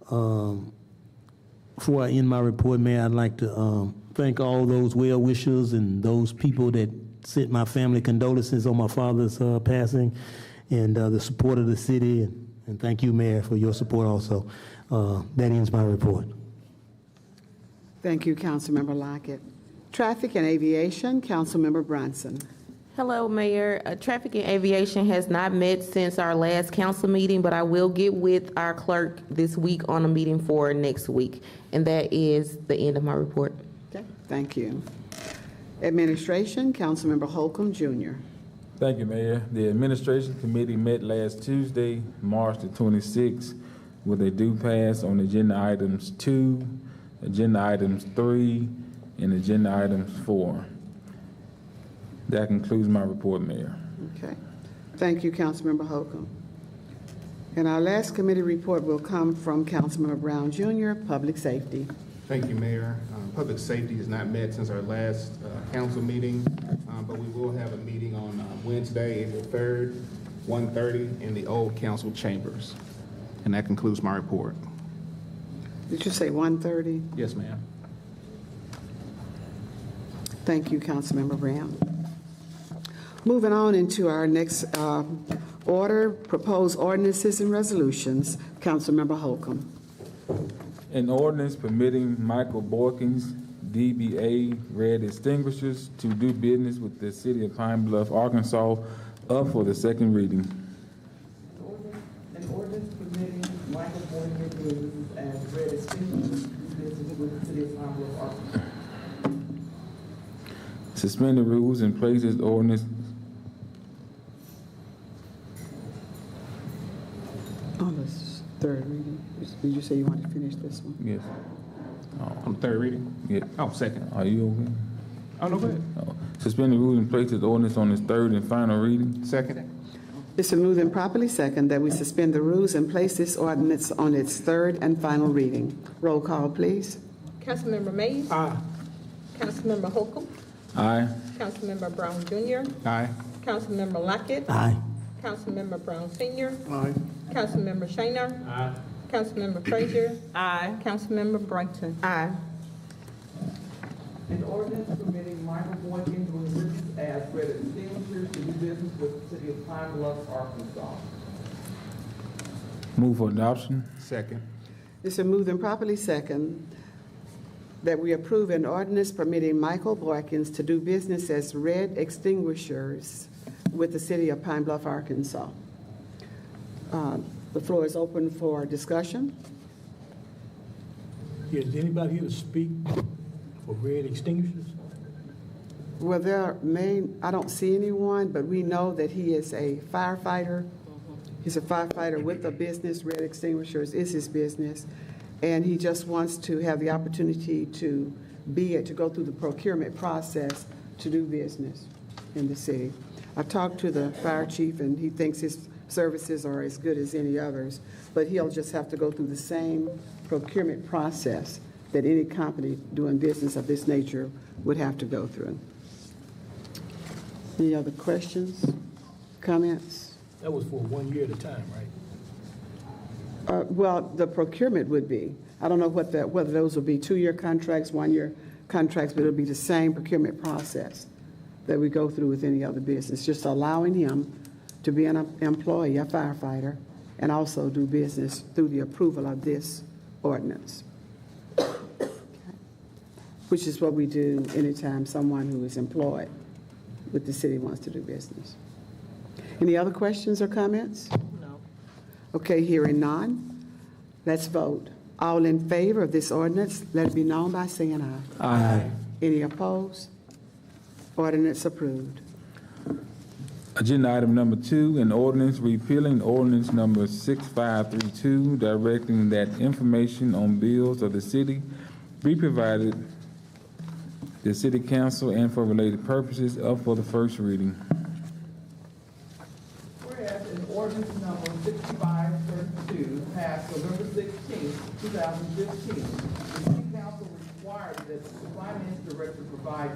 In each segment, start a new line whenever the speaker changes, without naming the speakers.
Before I end my report, Mayor, I'd like to thank all those well-wishers and those people that sent my family condolences on my father's passing, and the support of the city. And thank you, Mayor, for your support also. That ends my report.
Thank you, Councilmember Lockett. Traffic and Aviation, Councilmember Brunson.
Hello, Mayor. Traffic and Aviation has not met since our last council meeting, but I will get with our clerk this week on a meeting for next week. And that is the end of my report.
Okay, thank you. Administration, Councilmember Holcomb Jr.
Thank you, Mayor. The Administration Committee met last Tuesday, March the 26th, with a due pass on Agenda Items 2, Agenda Items 3, and Agenda Items 4. That concludes my report, Mayor.
Okay. Thank you, Councilmember Holcomb. And our last committee report will come from Councilmember Brown Jr., Public Safety.
Thank you, Mayor. Public Safety has not met since our last council meeting, but we will have a meeting on Wednesday, April 3rd, 1:30 in the old council chambers. And that concludes my report.
Did you say 1:30?
Yes, ma'am.
Thank you, Councilmember Brown. Moving on into our next order, proposed ordinances and resolutions. Councilmember Holcomb.
An ordinance permitting Michael Boykins, DBA Red Extinguishers, to do business with the city of Pine Bluff, Arkansas, up for the second reading.
An ordinance permitting Michael Boykins as Red Extinguishers to do business with the city of Pine Bluff, Arkansas.
Suspend the rules and place this ordinance.
On the third reading. Did you say you want to finish this one?
Yes.
On the third reading?
Yeah.
Oh, second.
Are you okay?
Oh, no, go ahead.
Suspend the rules and place this ordinance on its third and final reading.
Second.
It's been moved and properly second that we suspend the rules and place this ordinance on its third and final reading. Roll call, please.
Councilmember Mays.
Aye.
Councilmember Holcomb.
Aye.
Councilmember Brown Jr.
Aye.
Councilmember Lockett.
Aye.
Councilmember Brown Sr.
Aye.
Councilmember Shayner.
Aye.
Councilmember Frazier.
Aye.
Councilmember Brighton.
Aye.
An ordinance permitting Michael Boykins doing business as Red Extinguishers to do business with the city of Pine Bluff, Arkansas.
Move for adoption.
Second.
It's been moved and properly second that we approve an ordinance permitting Michael Boykins to do business as Red Extinguishers with the city of Pine Bluff, Arkansas. The floor is open for discussion.
Is anybody here to speak for Red Extinguishers?
Well, I don't see anyone, but we know that he is a firefighter. He's a firefighter with a business. Red Extinguishers is his business. And he just wants to have the opportunity to go through the procurement process to do business in the city. I talked to the fire chief, and he thinks his services are as good as any others, but he'll just have to go through the same procurement process that any company doing business of this nature would have to go through. Any other questions, comments?
That was for 1 year at a time, right?
Well, the procurement would be. I don't know whether those will be 2-year contracts, 1-year contracts, but it'll be the same procurement process that we go through with any other business, just allowing him to be an employee, a firefighter, and also do business through the approval of this ordinance, which is what we do anytime someone who is employed with the city wants to do business. Any other questions or comments?
No.
Okay, hearing none, let's vote. All in favor of this ordinance, let it be known by saying aye.
Aye.
Any opposed? Ordinance approved.
Agenda item number 2, an ordinance repealing ordinance number 6532, directing that information on bills of the city be provided the city council and for related purposes up for the first reading.
Whereas an ordinance number 6532 passed November 16, 2015, the city council required that the finance director provide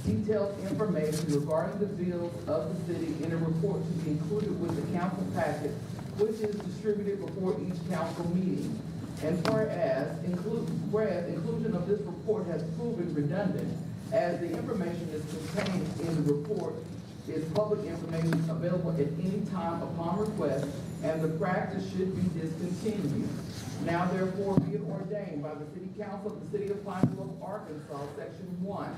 detailed information regarding the bills of the city in a report to be included with the council packet, which is distributed before each council meeting. And whereas inclusion of this report has proven redundant, as the information is contained in the report is public information available at any time upon request, and the practice should be discontinued. Now therefore be it ordained by the City Council of the City of Pine Bluff, Arkansas, Section 1,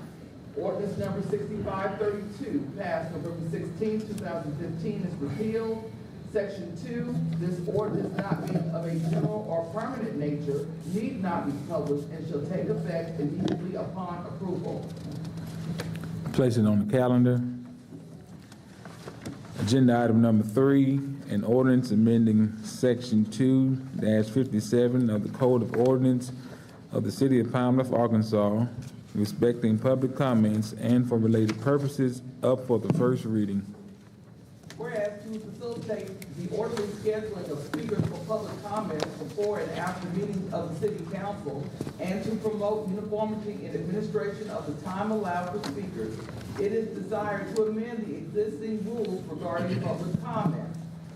Ordinance number 6532, passed November 16, 2015, is repealed. Section 2, this ordinance not being of a general or permanent nature need not be published and shall take effect immediately upon approval.
Place it on the calendar. Agenda item number 3, an ordinance amending Section 2-57 of the Code of Ordinance of the City of Pine Bluff, Arkansas, respecting public comments and for related purposes, up for the first reading.
Whereas to facilitate the orderly scheduling of speakers for public comments before and after meetings of the City Council, and to promote uniformity in administration of the time allowed for speakers, it is desired to amend the existing rules regarding public comment.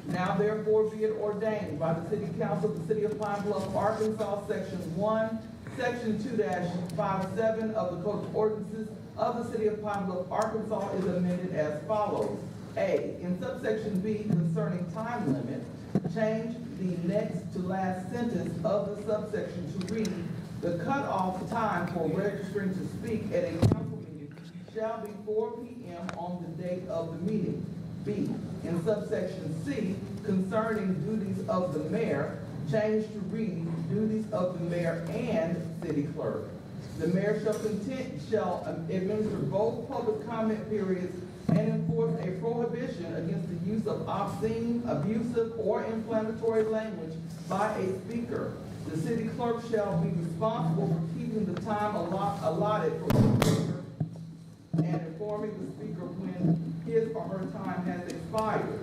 Now therefore be it ordained by the City Council of the City of Pine Bluff, Arkansas, Section 1, Section 2-57 of the Code of Ordinances of the City of Pine Bluff, Arkansas is amended as follows. A, in subsection B concerning time limit, change the next to last sentence of the subsection to read, the cutoff time for registering to speak at a council meeting shall be 4 p.m. on the date of the meeting. B, in subsection C concerning duties of the mayor, change to read duties of the mayor and city clerk. The mayor shall administer both public comment periods and enforce a prohibition against the use of obscene, abusive, or inflammatory language by a speaker. The city clerk shall be responsible for keeping the time allotted for the speaker and informing the speaker when his or her time has expired.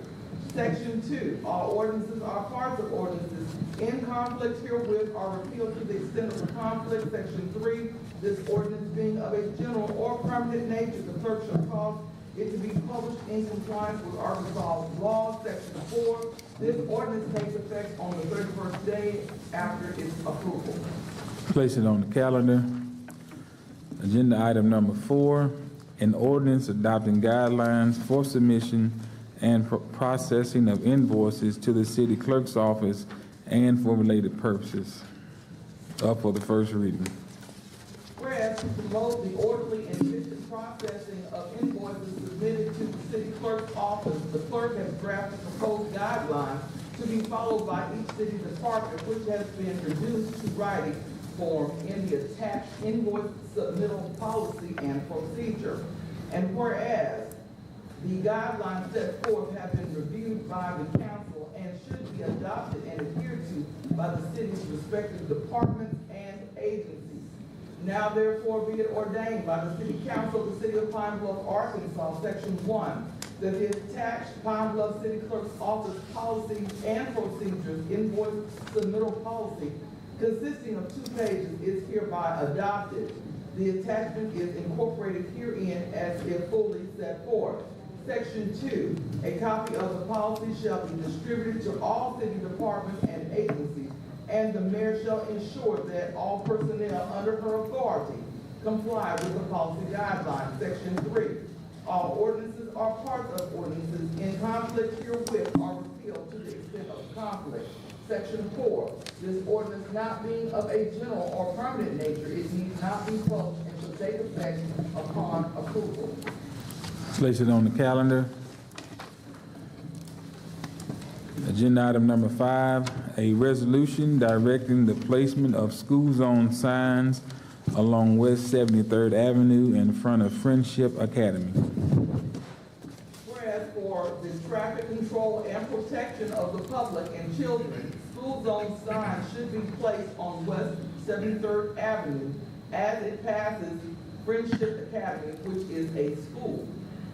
Section 2, all ordinances or parts of ordinances in conflict herewith are repealed to the extent of the conflict. Section 3, this ordinance being of a general or permanent nature, the clerk shall cause it to be published in compliance with Arkansas law. Section 4, this ordinance takes effect on the 31st day after its approval.
Place it on the calendar. Agenda item number 4, an ordinance adopting guidelines for submission and processing of invoices to the city clerk's office and for related purposes. Up for the first reading.
Whereas to promote the orderly and efficient processing of invoices submitted to the city clerk's office, the clerk has drafted proposed guidelines to be followed by each city department, which has been reduced to writing form in the attached invoice submittal policy and procedure. And whereas the guidelines set forth have been reviewed by the council and should be adopted and adhered to by the city's respective departments and agencies. Now therefore be it ordained by the City Council of the City of Pine Bluff, Arkansas, Section 1, that the attached Pine Bluff City Clerk's Office policies and procedures invoice submittal policy consisting of 2 pages is hereby adopted. The attachment is incorporated herein as if fully set forth. Section 2, a copy of the policy shall be distributed to all city departments and agencies, and the mayor shall ensure that all personnel under her authority comply with the policy guidelines. Section 3, all ordinances or parts of ordinances in conflict herewith are repealed to the extent of conflict. Section 4, this ordinance not being of a general or permanent nature, it need not be published and shall take effect upon approval.
Place it on the calendar. Agenda item number 5, a resolution directing the placement of school zone signs along West 73rd Avenue in front of Friendship Academy.
Whereas for the traffic control and protection of the public and children, school zone signs should be placed on West 73rd Avenue as it passes Friendship Academy, which is a school.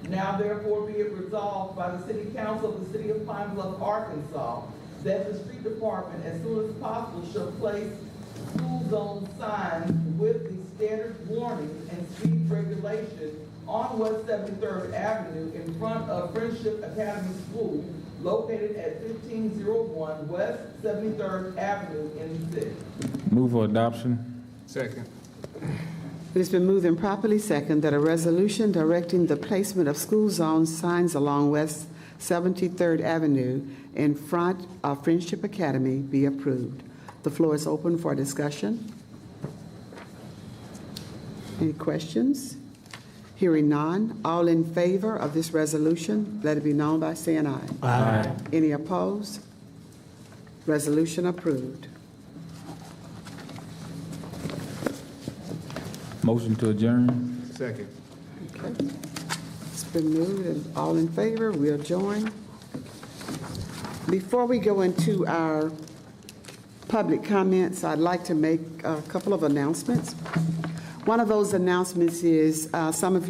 Now therefore be it resolved by the City Council of the City of Pine Bluff, Arkansas, that the street department as soon as possible shall place school zone signs with the standard warnings and speed regulation on West 73rd Avenue in front of Friendship Academy School, located at 1501 West 73rd Avenue in the city.
Move for adoption.
Second.
It has been moved and properly second that a resolution directing the placement of school zone signs along West 73rd Avenue in front of Friendship Academy be approved. The floor is open for discussion. Any questions? Hearing none, all in favor of this resolution, let it be known by saying aye.
Aye.
Any opposed? Resolution approved.
Motion to adjourn.
Second.
Okay. It's been moved and all in favor, we'll join. Before we go into our public comments, I'd like to make a couple of announcements. One of those announcements is some of you